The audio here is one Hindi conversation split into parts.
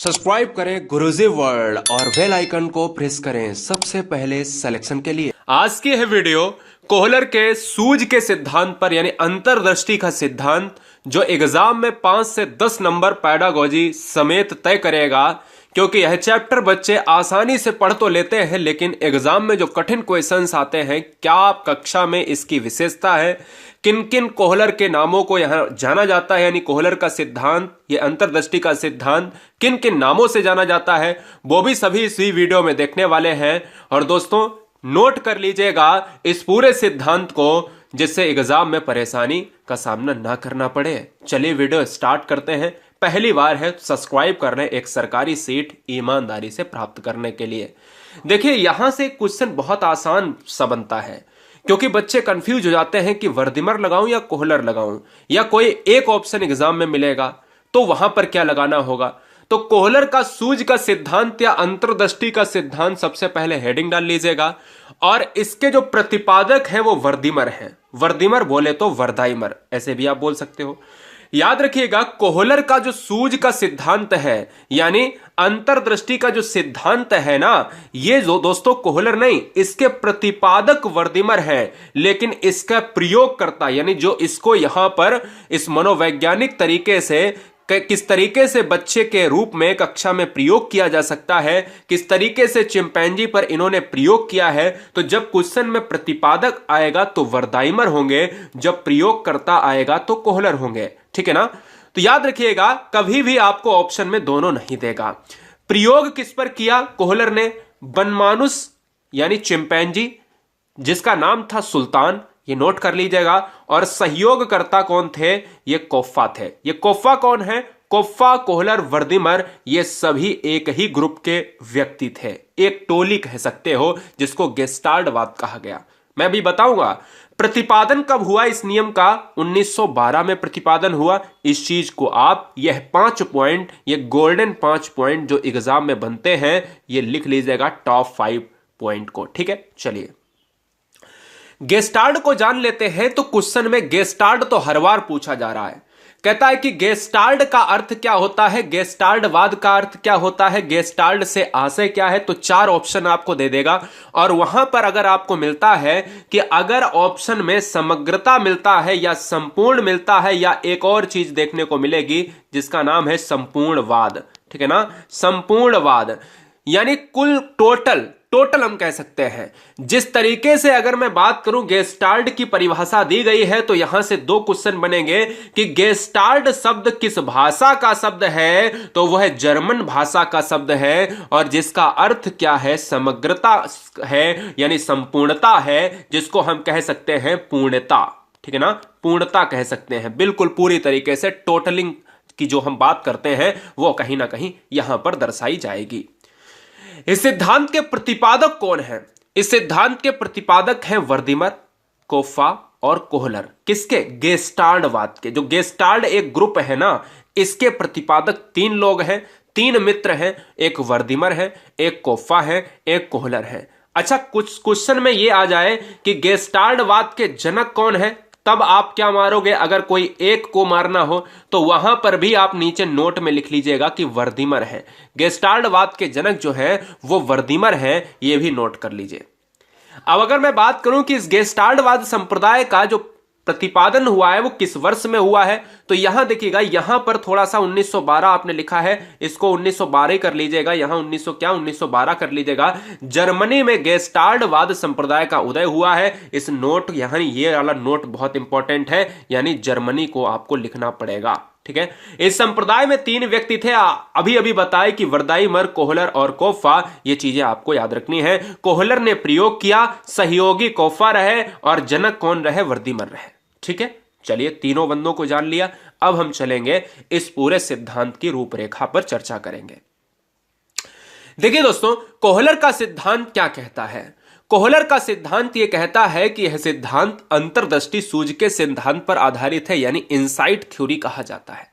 सब्सक्राइब करें गुरुजी वर्ल्ड और बेल आइकन को प्रेस करें सबसे पहले सिलेक्शन के लिए। आज की है वीडियो कोहलर के सूझ के सिद्धांत पर, यानी अंतर्दृष्टि का सिद्धांत, जो एग्जाम में 5 से 10 नंबर पैडागोजी समेत तय करेगा। क्योंकि यह चैप्टर बच्चे आसानी से पढ़ तो लेते हैं, लेकिन एग्जाम में जो कठिन क्वेश्चंस आते हैं, क्या आप कक्षा में इसकी विशेषता है, किन किन कोहलर के नामों को यहां जाना जाता है, यानी कोहलर का सिद्धांत, ये अंतर्दृष्टि का सिद्धांत किन किन नामों से जाना जाता है, वो भी सभी इसी वीडियो में देखने वाले हैं। और दोस्तों नोट कर लीजिएगा इस पूरे सिद्धांत को, जिससे एग्जाम में परेशानी का सामना ना करना पड़े। चलिए वीडियो स्टार्ट करते हैं। पहली बार है तो सब्सक्राइब कर लें एक सरकारी सीट ईमानदारी से प्राप्त करने के लिए। देखिए यहां से क्वेश्चन बहुत आसान सा बनता है, क्योंकि बच्चे कंफ्यूज हो जाते हैं कि वर्दिमर लगाऊं या कोहलर लगाऊं, या कोई एक ऑप्शन एग्जाम में मिलेगा तो वहां पर क्या लगाना होगा। तो कोहलर का सूझ का सिद्धांत या अंतर्दृष्टि का सिद्धांत सबसे पहले हेडिंग डाल लीजिएगा, और इसके जो प्रतिपादक हैं वो वर्दिमर हैं। वर्दिमर बोले तो वर्दाइमर, ऐसे भी आप बोल सकते हो। याद रखिएगा कोहलर का जो सूझ का सिद्धांत है, यानी अंतर्दृष्टि का जो सिद्धांत है ना, ये जो दोस्तों कोहलर नहीं, इसके प्रतिपादक वर्दिमर है, लेकिन इसका प्रयोगकर्ता, यानी जो इसको यहां पर इस मनोवैज्ञानिक तरीके से किस तरीके से बच्चे के रूप में कक्षा में प्रयोग किया जा सकता है, किस तरीके से चिंपैंजी पर इन्होंने प्रयोग किया है। तो जब क्वेश्चन में प्रतिपादक आएगा तो वर्दाइमर होंगे, जब प्रयोग करता आएगा तो कोहलर होंगे, ठीक है ना। तो याद रखिएगा कभी भी आपको ऑप्शन में दोनों नहीं देगा। प्रयोग किस पर किया कोहलर ने? बनमानुस यानी चिंपैंजी, जिसका नाम था सुल्तान, ये नोट कर लीजिएगा। और सहयोगकर्ता कौन थे? ये कोफ्फा थे। ये कोफ्फा कौन है? कोफ्फा, कोहलर, वर्दिमर, ये सभी एक ही ग्रुप के व्यक्ति थे, एक टोली कह सकते हो, जिसको गेस्टाल्टवाद कहा गया। मैं भी बताऊंगा प्रतिपादन कब हुआ इस नियम का। 1912 में प्रतिपादन हुआ। इस चीज को आप, यह 5 पॉइंट, ये गोल्डन 5 पॉइंट जो एग्जाम में बनते हैं, ये लिख लीजिएगा टॉप 5 पॉइंट को, ठीक है। चलिए गेस्टाल्ट को जान लेते हैं। तो क्वेश्चन में गेस्टाल्ट तो हर बार पूछा जा रहा है। कहता है कि गेस्टाल्ट का अर्थ क्या होता है, गेस्टाल्टवाद का अर्थ क्या होता है, गेस्टाल्ट से आशय क्या है। तो 4 ऑप्शन आपको दे देगा, और वहां पर अगर आपको मिलता है कि अगर ऑप्शन में समग्रता मिलता है या संपूर्ण मिलता है, या एक और चीज देखने को मिलेगी जिसका नाम है संपूर्णवाद, ठीक है ना। संपूर्णवाद यानी कुल टोटल हम कह सकते हैं। जिस तरीके से अगर मैं बात करूं गेस्टाल्ट की परिभाषा दी गई है, तो यहां से 2 क्वेश्चन बनेंगे कि गेस्टाल्ट शब्द किस भाषा का शब्द है। तो वह जर्मन भाषा का शब्द है, और जिसका अर्थ क्या है? समग्रता है, यानी संपूर्णता है, जिसको हम कह सकते हैं पूर्णता, ठीक है ना। पूर्णता कह सकते हैं, बिल्कुल पूरी तरीके से टोटलिंग की जो हम बात करते हैं वो कहीं ना कहीं यहां पर दर्शाई जाएगी। इस सिद्धांत के प्रतिपादक कौन हैं? इस सिद्धांत के प्रतिपादक हैं वर्दिमर, कोफ्फा और कोहलर। किसके? गेस्टाल्टवाद के। जो गेस्टाल्ट एक ग्रुप है ना, इसके प्रतिपादक 3 लोग हैं, 3 मित्र हैं। एक वर्दिमर है, एक कोफ्फा है, एक कोहलर है। अच्छा, कुछ क्वेश्चन में यह आ जाए कि गेस्टाल्टवाद के जनक कौन है, तब आप क्या मारोगे? अगर कोई एक को मारना हो तो वहां पर भी आप नीचे नोट में लिख लीजिएगा कि वर्दिमर है। गेस्टाल्टवाद के जनक जो है वो वर्दिमर है, ये भी नोट कर लीजिए। अब अगर मैं बात करूं कि इस गेस्टाल्टवाद संप्रदाय का जो प्रतिपादन हुआ है वो किस वर्ष में हुआ है, तो यहां देखिएगा, यहां पर थोड़ा सा 1912 आपने लिखा है, इसको 1912 कर लीजिएगा, यहां 1912 कर लीजिएगा। जर्मनी में गेस्टाल्टवाद संप्रदाय का उदय हुआ है। इस नोट, यहां ये वाला नोट बहुत इंपॉर्टेंट है, यानी जर्मनी को आपको लिखना पड़ेगा, ठीक है। इस संप्रदाय में 3 व्यक्ति थे, अभी अभी बताए कि वर्दाइमर, कोहलर और कोफ्फा। ये चीजें आपको याद रखनी है। कोहलर ने प्रयोग किया, सहयोगी कोफ्फा रहे, और जनक कौन रहे? वर्दिमर रहे, ठीक है। चलिए तीनों बंदों को जान लिया। अब हम चलेंगे इस पूरे सिद्धांत की रूपरेखा पर चर्चा करेंगे। देखिए दोस्तों, कोहलर का सिद्धांत क्या कहता है? कोहलर का सिद्धांत यह कहता है कि यह सिद्धांत अंतर्दृष्टि सूझ के सिद्धांत पर आधारित है, यानी इनसाइट थ्योरी कहा जाता है।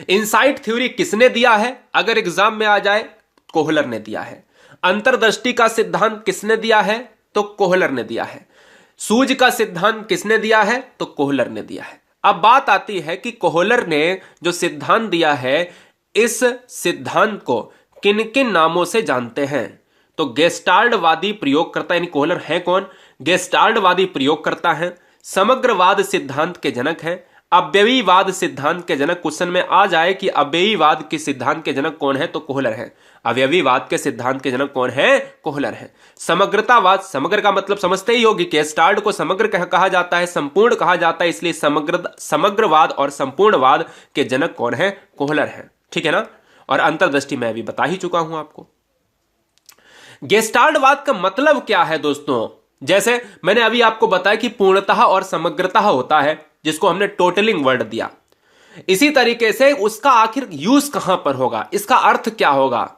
इनसाइट थ्योरी किसने दिया है? अगर एग्जाम में आ जाए, कोहलर ने दिया है। अंतर्दृष्टि का सिद्धांत किसने दिया है? तो कोहलर ने दिया है। सूझ का सिद्धांत किसने दिया है? तो कोहलर ने दिया है। अब बात आती है कि कोहलर ने जो सिद्धांत दिया है, इस सिद्धांत को किन किन नामों से जानते हैं? तो गेस्टाल्टवादी प्रयोगकर्ता यानी कोहलर है कौन? गेस्टाल्टवादी प्रयोगकर्ता है, समग्रवाद सिद्धांत के जनक हैं, अव्ययीवाद सिद्धांत के जनक। क्वेश्चन में आ जाए कि अव्ययीवाद के सिद्धांत के जनक कौन है, तो कोहलर है। अव्ययीवाद के सिद्धांत के जनक कौन है? कोहलर है। समग्रतावाद, समग्र का मतलब समझते ही होगी, गेस्टाल्ट को समग्र कहा जाता है, संपूर्ण कहा जाता है, इसलिए समग्रवाद और संपूर्णवाद के जनक कौन है? कोहलर है। ठीक है ना। और अंतर्दृष्टि मैं भी बता ही चुका हूं आपको। गेस्टाल्टवाद का मतलब क्या है दोस्तों? जैसे मैंने अभी आपको बताया कि पूर्णतः और समग्रतः होता है, जिसको हमने टोटलिंग वर्ड दिया। इसी तरीके से उसका आखिर यूज कहां पर होगा, इसका अर्थ क्या होगा?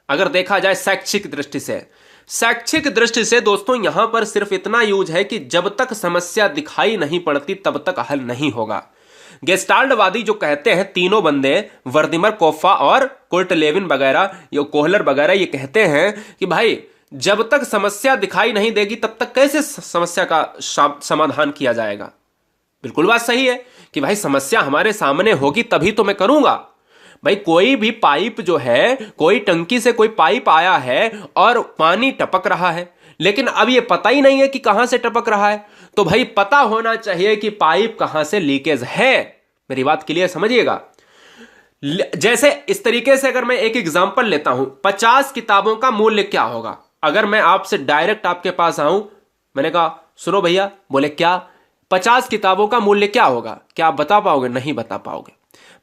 अगर देखा जाए शैक्षिक दृष्टि से, शैक्षिक दृष्टि से दोस्तों यहां पर सिर्फ इतना यूज है कि जब तक समस्या दिखाई नहीं पड़ती तब तक हल नहीं होगा। गेस्टाल्टवादी जो कहते हैं, तीनों बंदे वर्दिमर कोफ्फा और कुर्ट लेविन वगैरह, ये कोहलर वगैरह, ये कहते हैं कि भाई जब तक समस्या दिखाई नहीं देगी तब तक कैसे समस्या का समाधान किया जाएगा। बिल्कुल बात सही है कि भाई समस्या हमारे सामने होगी तभी तो मैं करूंगा। भाई कोई भी पाइप जो है, कोई टंकी से कोई पाइप आया है और पानी टपक रहा है, लेकिन अब ये पता ही नहीं है कि कहां से टपक रहा है, तो भाई पता होना चाहिए कि पाइप कहां से लीकेज है। मेरी बात क्लियर समझिएगा। जैसे इस तरीके से अगर मैं एक एग्जांपल लेता हूं, 50 किताबों का मूल्य क्या होगा? अगर मैं आपसे डायरेक्ट आपके पास आऊं, मैंने कहा सुनो भैया, बोले क्या? 50 किताबों का मूल्य क्या होगा? क्या आप बता पाओगे? नहीं बता पाओगे।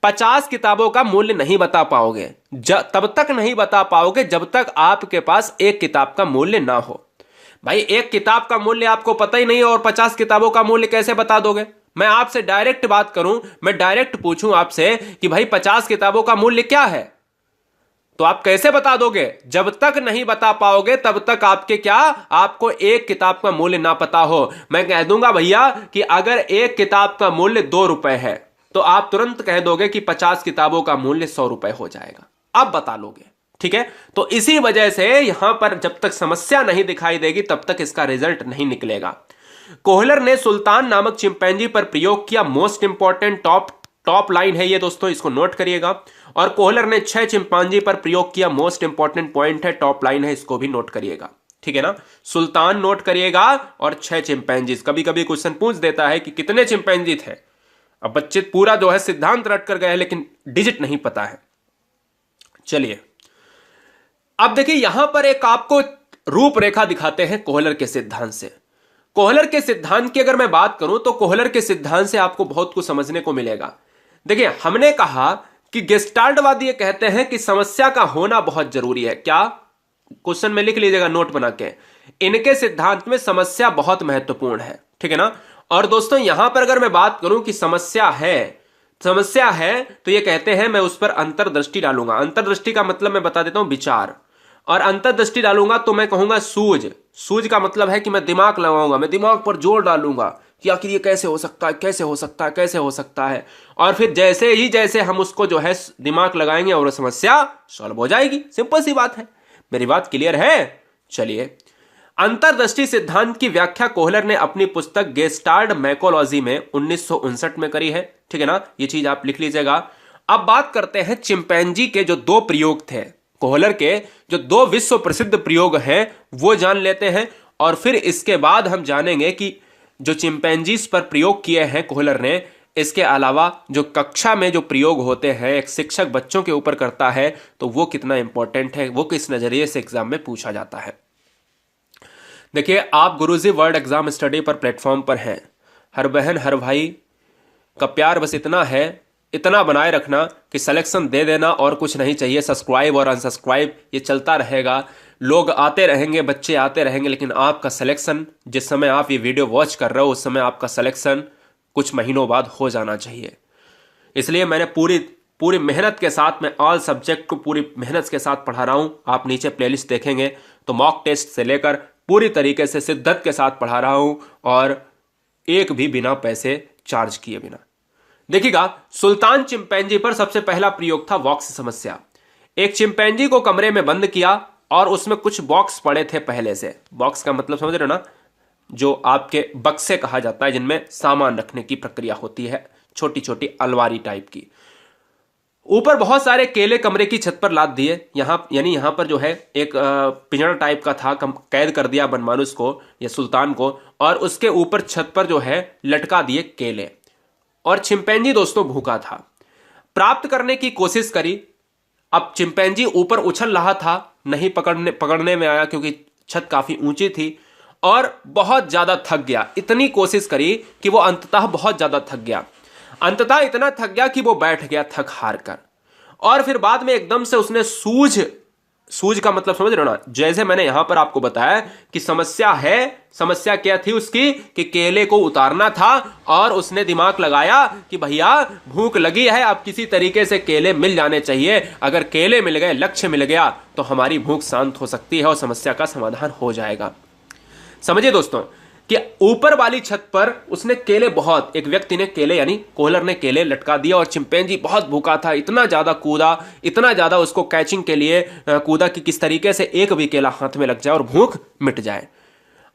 50 किताबों का मूल्य नहीं बता पाओगे, तब तक नहीं बता पाओगे जब तक आपके पास एक किताब का मूल्य ना हो। भाई एक किताब का मूल्य आपको पता ही नहीं है और 50 किताबों का मूल्य कैसे बता दोगे? मैं आपसे डायरेक्ट बात करूं, मैं डायरेक्ट पूछूं आपसे कि भाई 50 किताबों का मूल्य क्या है, तो आप कैसे बता दोगे? जब तक नहीं बता पाओगे तब तक आपको एक किताब का मूल्य ना पता हो। मैं कह दूंगा भैया कि अगर एक किताब का मूल्य 2 रुपए है, तो आप तुरंत कह दोगे कि 50 किताबों का मूल्य 100 रुपए हो जाएगा। अब बता लोगे। ठीक है। तो इसी वजह से यहां पर जब तक समस्या नहीं दिखाई देगी तब तक इसका रिजल्ट नहीं निकलेगा। कोहलर ने सुल्तान नामक चिंपैंजी पर प्रयोग किया। मोस्ट इंपॉर्टेंट टॉप लाइन है ये दोस्तों, इसको नोट करिएगा। और कोहलर ने 6 चिंपांजी पर प्रयोग किया। मोस्ट इंपॉर्टेंट पॉइंट है, टॉप लाइन है, इसको भी नोट करिएगा। ठीक है ना। सुल्तान नोट करिएगा और 6 चिंपैंजीज। कभी कभी क्वेश्चन पूछ देता है कि कितने चिंपैंजी थे। अब बच्चे पूरा जो है सिद्धांत रट कर गए हैं लेकिन डिजिट नहीं पता है। चलिए अब देखिए यहां पर एक आपको रूपरेखा दिखाते हैं कोहलर के सिद्धांत से। कोहलर के सिद्धांत की अगर मैं बात करूं तो कोहलर के सिद्धांत से आपको बहुत कुछ समझने को मिलेगा। देखिए हमने कहा कि गेस्टाल्टवादी ये कहते हैं कि समस्या का होना बहुत जरूरी है। क्या? क्वेश्चन में लिख लीजिएगा नोट बना के। इनके सिद्धांत में समस्या बहुत महत्वपूर्ण है। ठीक है ना। और दोस्तों यहां पर अगर मैं बात करूं कि समस्या है तो ये कहते हैं मैं उस पर अंतर्दृष्टि डालूंगा। अंतर्दृष्टि का मतलब मैं बता देता हूं विचार, और अंतर्दृष्टि डालूंगा तो मैं कहूंगा सूझ का मतलब है कि मैं दिमाग लगाऊंगा, मैं दिमाग पर जोर डालूंगा कि आखिर ये कैसे हो सकता है, कैसे हो सकता है, कैसे हो सकता है। और फिर जैसे हम उसको जो है दिमाग लगाएंगे और समस्या सॉल्व हो जाएगी। सिंपल सी बात है। मेरी बात क्लियर है? चलिए अंतर्दृष्टि सिद्धांत की व्याख्या कोहलर ने अपनी पुस्तक गेस्टाल्ट मैकोलॉजी में 1959 में करी है। ठीक है ना। ये चीज आप लिख लीजिएगा। अब बात करते हैं चिंपैंजी के जो 2 प्रयोग थे, कोहलर के जो 2 विश्व प्रसिद्ध प्रयोग हैं वो जान लेते हैं। और फिर इसके बाद हम जानेंगे कि जो चिंपैंजीज पर प्रयोग किए हैं कोहलर ने, इसके अलावा जो कक्षा में जो प्रयोग होते हैं एक शिक्षक बच्चों के ऊपर करता है तो वो कितना इंपॉर्टेंट है, वो किस नजरिए से एग्जाम में पूछा जाता है। देखिए आप गुरुजी वर्ल्ड एग्जाम स्टडी पर प्लेटफॉर्म पर हैं। हर बहन हर भाई का प्यार बस इतना है, इतना बनाए रखना कि सिलेक्शन दे देना और कुछ नहीं चाहिए। सब्सक्राइब और अनसब्सक्राइब ये चलता रहेगा, लोग आते रहेंगे, बच्चे आते रहेंगे, लेकिन आपका सिलेक्शन जिस समय आप ये वीडियो वॉच कर रहे हो उस समय आपका सिलेक्शन कुछ महीनों बाद हो जाना चाहिए। इसलिए मैंने पूरी मेहनत के साथ मैं ऑल सब्जेक्ट को पूरी मेहनत के साथ पढ़ा रहा हूं। आप नीचे प्लेलिस्ट देखेंगे तो मॉक टेस्ट से लेकर पूरी तरीके से शिद्दत के साथ पढ़ा रहा हूं और एक भी बिना पैसे चार्ज किए बिना। देखिएगा सुल्तान चिंपैंजी पर सबसे पहला प्रयोग था वॉक्स समस्या। एक चिंपैंजी को कमरे में बंद किया और उसमें कुछ बॉक्स पड़े थे पहले से। बॉक्स का मतलब समझ रहे हो ना, जो आपके बक्से कहा जाता है जिनमें सामान रखने की प्रक्रिया होती है, छोटी छोटी अलमारी टाइप की। ऊपर बहुत सारे केले कमरे की छत पर लाद दिए, यहां यानी यहां पर जो है एक पिंजरा टाइप का था, कैद कर दिया बनमानुस को या सुल्तान को, और उसके ऊपर छत पर जो है लटका दिए केले। और चिंपैंजी दोस्तों भूखा था, प्राप्त करने की कोशिश करी। अब चिंपैंजी ऊपर उछल रहा था, नहीं पकड़ने में आया क्योंकि छत काफी ऊंची थी, और बहुत ज्यादा थक गया। इतनी कोशिश करी कि वो अंततः बहुत ज्यादा थक गया। अंततः इतना थक गया कि वो बैठ गया थक हार कर। और फिर बाद में एकदम से उसने सूझ का मतलब समझ रहे हो ना, जैसे मैंने यहां पर आपको बताया कि समस्या क्या थी उसकी, कि केले को उतारना था, और उसने दिमाग लगाया कि भैया भूख लगी है, अब किसी तरीके से केले मिल जाने चाहिए। अगर केले मिल गए, लक्ष्य मिल गया, तो हमारी भूख शांत हो सकती है और समस्या का समाधान हो जाएगा। समझिए दोस्तों कि ऊपर वाली छत पर उसने एक व्यक्ति ने केले यानी कोहलर ने केले लटका दिया, और चिंपैंजी बहुत भूखा था, इतना ज्यादा कूदा, इतना ज्यादा उसको कैचिंग के लिए कूदा कि किस तरीके से एक भी केला हाथ में लग जाए और भूख मिट जाए।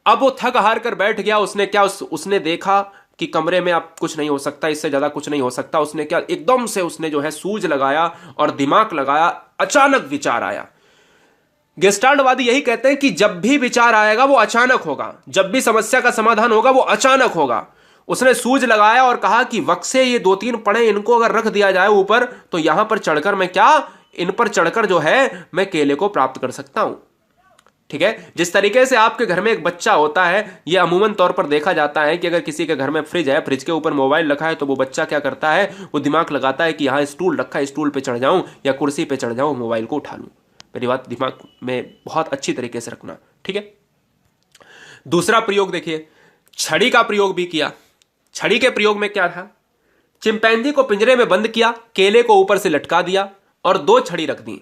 अब वो थक हार कर बैठ गया। उसने देखा कि कमरे में अब कुछ नहीं हो सकता, इससे ज्यादा कुछ नहीं हो सकता। उसने क्या, एकदम से उसने जो है सूझ लगाया और दिमाग लगाया। अचानक विचार आया। गेस्टाल्टवादी यही कहते हैं कि जब भी विचार आएगा वो अचानक होगा, जब भी समस्या का समाधान होगा वो अचानक होगा। उसने सूझ लगाया और कहा कि वक्से ये 2-3 पड़े, इनको अगर रख दिया जाए ऊपर, तो यहां पर चढ़कर मैं इन पर चढ़कर जो है मैं केले को प्राप्त कर सकता हूं। ठीक है, जिस तरीके से आपके घर में एक बच्चा होता है, यह अमूमन तौर पर देखा जाता है कि अगर किसी के घर में फ्रिज है, फ्रिज के ऊपर मोबाइल रखा है, तो वो बच्चा क्या करता है, वो दिमाग लगाता है कि यहां स्टूल रखा है, स्टूल पे चढ़ जाऊं या कुर्सी पे चढ़ जाऊं, मोबाइल को उठा लूं। मेरी बात दिमाग में बहुत अच्छी तरीके से रखना, ठीक है। दूसरा प्रयोग देखिए, छड़ी का प्रयोग भी किया। छड़ी के प्रयोग में क्या था, चिंपैंजी को पिंजरे में बंद किया, केले को ऊपर से लटका दिया और 2 छड़ी रख दी।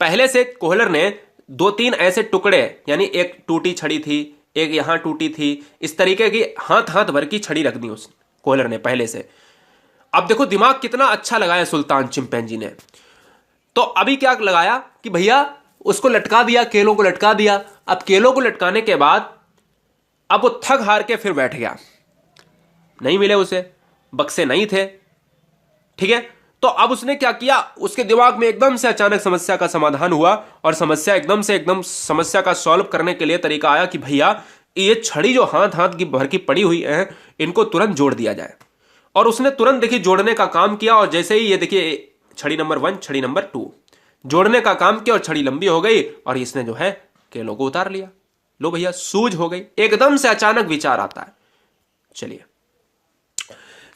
पहले से कोहलर ने 2-3 ऐसे टुकड़े, यानी एक टूटी छड़ी थी, एक यहां टूटी थी, इस तरीके की हाथ भर की छड़ी रख दी उस कोहलर ने पहले से। अब देखो दिमाग कितना अच्छा लगाया सुल्तान चिंपैंजी ने। तो अभी क्या लगाया कि भैया उसको लटका दिया, केलों को लटका दिया। अब केलों को लटकाने के बाद अब वो थक हार के फिर बैठ गया, नहीं मिले उसे, बक्से नहीं थे, ठीक है। तो अब उसने क्या किया, उसके दिमाग में एकदम से अचानक समस्या का समाधान हुआ, और समस्या का सॉल्व करने के लिए तरीका आया कि भैया ये छड़ी जो हाथ की भर की पड़ी हुई है, इनको तुरंत जोड़ दिया जाए। और उसने तुरंत देखिए जोड़ने का काम किया, और जैसे ही ये देखिए छड़ी नंबर 1, छड़ी नंबर 2 जोड़ने का काम किया, और छड़ी लंबी हो गई, और इसने जो है केलों को उतार लिया। लो भैया सूझ हो गई। एकदम से अचानक विचार आता है। चलिए,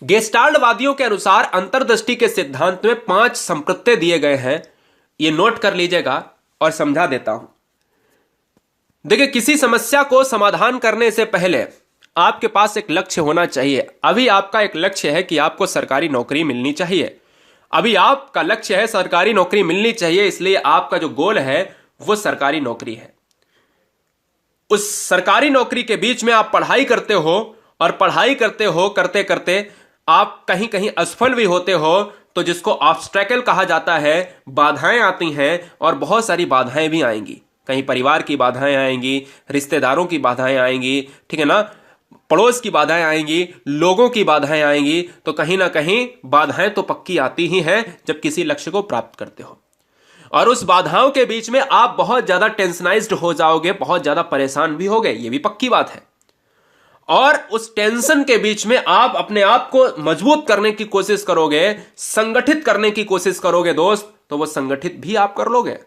गेस्टाल्टवादियों के अनुसार अंतर्दृष्टि के सिद्धांत में 5 संप्रत्यय दिए गए हैं। ये नोट कर लीजिएगा और समझा देता हूं। देखिए, किसी समस्या को समाधान करने से पहले आपके पास एक लक्ष्य होना चाहिए। अभी आपका एक लक्ष्य है कि आपको सरकारी नौकरी मिलनी चाहिए। अभी आपका लक्ष्य है सरकारी नौकरी मिलनी चाहिए, इसलिए आपका जो गोल है वो सरकारी नौकरी है। उस सरकारी नौकरी के बीच में आप पढ़ाई करते हो, और पढ़ाई करते हो करते करते आप कहीं कहीं असफल भी होते हो, तो जिसको ऑब्स्टेकल कहा जाता है, बाधाएं आती हैं, और बहुत सारी बाधाएं भी आएंगी। कहीं परिवार की बाधाएं आएंगी, रिश्तेदारों की बाधाएं आएंगी, ठीक है ना, पड़ोस की बाधाएं आएंगी, लोगों की बाधाएं आएंगी। तो कहीं ना कहीं बाधाएं तो पक्की आती ही हैं जब किसी लक्ष्य को प्राप्त करते हो। और उस बाधाओं के बीच में आप बहुत ज्यादा टेंशनाइज्ड हो जाओगे, बहुत ज्यादा परेशान भी होगे, ये भी पक्की बात है। और उस टेंशन के बीच में आप अपने आप को मजबूत करने की कोशिश करोगे, संगठित करने की कोशिश करोगे दोस्त, तो वो संगठित भी आप कर लोगे।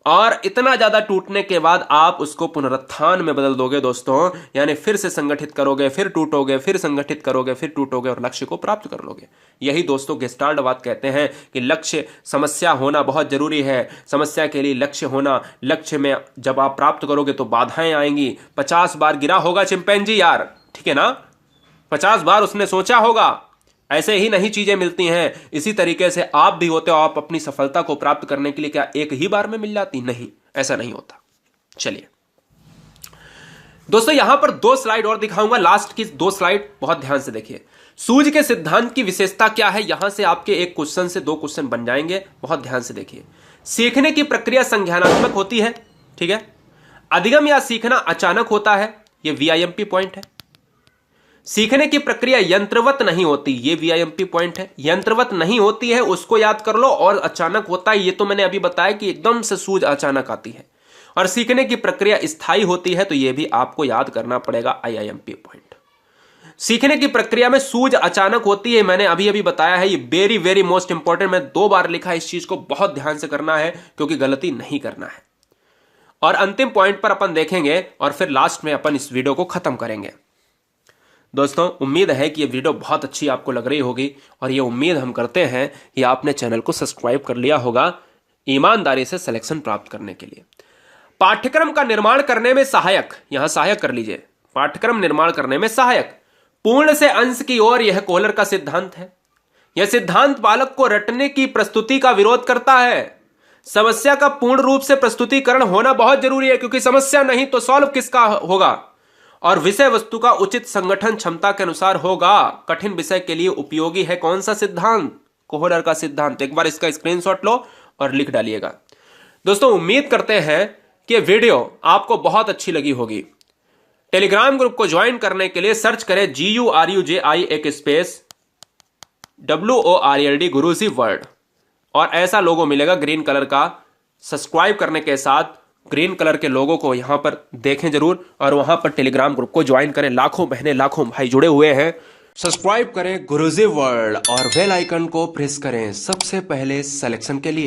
और इतना ज्यादा टूटने के बाद आप उसको पुनरुत्थान में बदल दोगे दोस्तों, यानी फिर से संगठित करोगे, फिर टूटोगे, फिर संगठित करोगे, फिर टूटोगे, और लक्ष्य को प्राप्त कर लोगे। यही दोस्तों गेस्टाल्टवाद कहते हैं कि लक्ष्य, समस्या होना बहुत जरूरी है। समस्या के लिए लक्ष्य होना, लक्ष्य में जब आप प्राप्त करोगे तो बाधाएं आएंगी। 50 बार गिरा होगा चिंपैंजी यार, ठीक है ना, 50 बार उसने सोचा होगा। ऐसे ही नहीं चीजें मिलती हैं, इसी तरीके से आप भी होते हो। आप अपनी सफलता को प्राप्त करने के लिए क्या एक ही बार में मिल जाती? नहीं, ऐसा नहीं होता। चलिए दोस्तों, यहां पर 2 स्लाइड और दिखाऊंगा, लास्ट की 2 स्लाइड बहुत ध्यान से देखिए। सूझ के सिद्धांत की विशेषता क्या है, यहां से आपके एक क्वेश्चन से 2 क्वेश्चन बन जाएंगे, बहुत ध्यान से देखिए। सीखने की प्रक्रिया संज्ञानात्मक होती है, ठीक है। अधिगम या सीखना अचानक होता है, यह VIMP पॉइंट है। सीखने की प्रक्रिया यंत्रवत नहीं होती, ये वीआईएमपी पॉइंट है, यंत्रवत नहीं होती है, उसको याद कर लो। और अचानक होता है, ये तो मैंने अभी बताया कि एकदम से सूझ अचानक आती है। और सीखने की प्रक्रिया स्थायी होती है, तो ये भी आपको याद करना पड़ेगा, आईआईएमपी पॉइंट। सीखने की प्रक्रिया में सूझ अचानक होती है, मैंने अभी अभी बताया है, ये वेरी वेरी मोस्ट इंपॉर्टेंट, मैं 2 बार लिखा है, इस चीज को बहुत ध्यान से करना है क्योंकि गलती नहीं करना है। और अंतिम पॉइंट पर अपन देखेंगे और फिर लास्ट में अपन इस वीडियो को खत्म करेंगे। दोस्तों, उम्मीद है कि ये वीडियो बहुत अच्छी आपको लग रही होगी और ये उम्मीद हम करते हैं कि आपने चैनल को सब्सक्राइब कर लिया होगा ईमानदारी से सिलेक्शन प्राप्त करने के लिए। पाठ्यक्रम का निर्माण करने में सहायक, यहां सहायक कर लीजिए, पाठ्यक्रम निर्माण करने में सहायक, पूर्ण से अंश की ओर, यह कोहलर का सिद्धांत है। यह सिद्धांत बालक को रटने की प्रस्तुति का विरोध करता है। समस्या का पूर्ण रूप से प्रस्तुतिकरण होना बहुत जरूरी है, क्योंकि समस्या नहीं तो सॉल्व किसका होगा। और विषय वस्तु का उचित संगठन क्षमता के अनुसार होगा। कठिन विषय के लिए उपयोगी है कौन सा सिद्धांत? कोहलर का सिद्धांत। एक बार इसका स्क्रीनशॉट लो और लिख डालिएगा। दोस्तों, उम्मीद करते हैं कि वीडियो आपको बहुत अच्छी लगी होगी। टेलीग्राम ग्रुप को ज्वाइन करने के लिए सर्च करें GURUJI एक स्पेस WORLD गुरुजी वर्ल्ड, और ऐसा लोगो मिलेगा ग्रीन कलर का। सब्सक्राइब करने के साथ ग्रीन कलर के लोगों को यहां पर देखें जरूर, और वहां पर टेलीग्राम ग्रुप को ज्वाइन करें। लाखों बहनें, लाखों भाई जुड़े हुए हैं। सब्सक्राइब करें गुरुजी वर्ल्ड और बेल आइकन को प्रेस करें सबसे पहले सिलेक्शन के लिए।